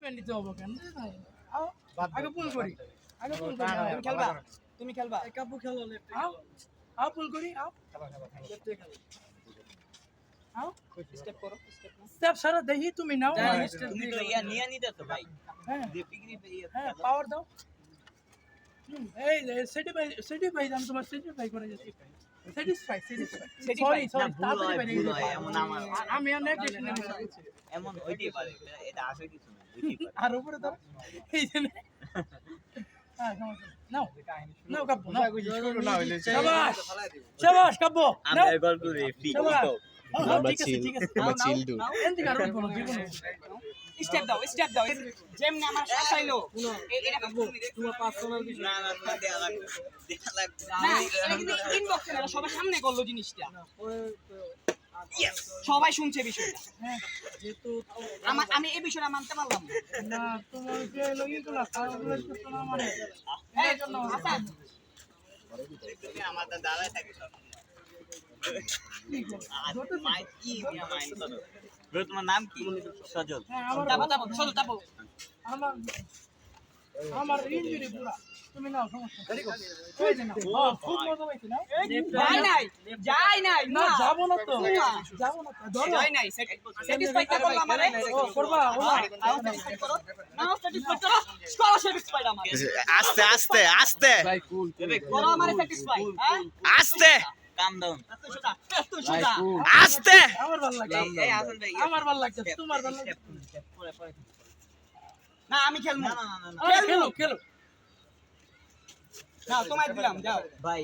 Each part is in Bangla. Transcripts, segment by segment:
ট্রিটমেন্ট দিতে হবে কেন আও আগে পুল করি তুমি খেলবা তুমি খেলবা কাপু খেলো লেফট আও আও পুল করি আও লেফটে খেলো আও স্টেপ করো স্টেপ সারা দেখি তুমি নাও তুমি তো ইয়া নিয়ে নিতে তো ভাই হ্যাঁ ডিগ্রি হ্যাঁ পাওয়ার দাও এই সেটি ভাই আমি তোমার সেটি ভাই করে যাচ্ছি স্যাটিসফাই সরি তাড়াতাড়ি বাইরে এমন আমার আমি অনেক এমন হইতেই পারে এটা আসে কিছু না হইতেই পারে আর উপরে ধর এই যে হ্যাঁ নাও নাও কাব্বো নাও শাবাশ শাবাশ কাব্বো আমি গল করে ফ্রি ঠিক আছে নাও এন্ড কারো বলো জীবন স্টেপ দাও যেমনি আমার শাসাইলো এটা কাব্বো তোমার পার্সোনাল বিষয় না দেয়া লাগবে না এটা কিন্তু ইনবক্সে না সবার সামনে করলো জিনিসটা সবাই শুনছে বিষয়টা যেহেতু আমি এই বিষয়টা মানতে পারলাম না তোমার যে লগিগুলো কারগুলো করতে না মানে এই জন্য হাসান তুমি আমাদের দাঁড়ায় থাকি সব তোমার নাম কি সজল তাবো আমার ইনজুরি পুরা তুমি নাও সমস্যা ওই যে নাও খুব মজা পাইছি না যাই নাই না যাব না তো ধরো যাই নাই স্যাটিসফাই করলাম আমারে করবা স্যাটিসফাই করো নাও স্যাটিসফাই করো স্যাটিসফাই আমারে আস্তে ভাই কুল করো আমারে স্যাটিসফাই হ্যাঁ আস্তে কাম ডাউন এত সোজা আস্তে আমার ভালো লাগে এই আসল ভাই আমার ভালো লাগছে তোমার ভালো লাগে পরে না আমি খেলবো না খেলো না তোমায় দিলাম যাও ভাই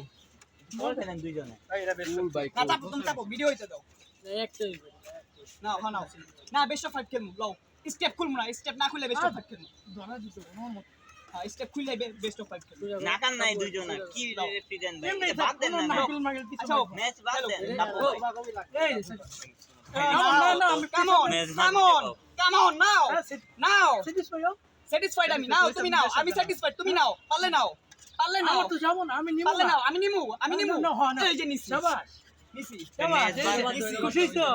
বল খেলেন দুইজনে কুল ভাই না চাপো তুমি চাপো ভিডিও হইতে দাও একটাই না নাও না বেস্ট অফ ফাইভ খেলমু লও স্টেপ খুলমু না স্টেপ না খুললে বেস্ট অফ ফাইভ খেলমু ধরা দিতে হ্যাঁ স্টেপ খুললে বেস্ট অফ ফাইভ খেলমু নাকান নাই দুইজনে কি রেপ্রেজেন্ট ভাই এমনি বাদ দেন না আচ্ছা ম্যাচ বাদ দেন এই না কাম অন নাও স্যাটিসফাইড আমি নাও তুমি নাও আমি স্যাটিসফাইড তুমি নাও পারলে নাও আমার তো যাব না আমি নিমু পারলে নাও আমি নিমু এই যে নিছি শাবাশ নিছি ম্যাচ বাদ খুশি তো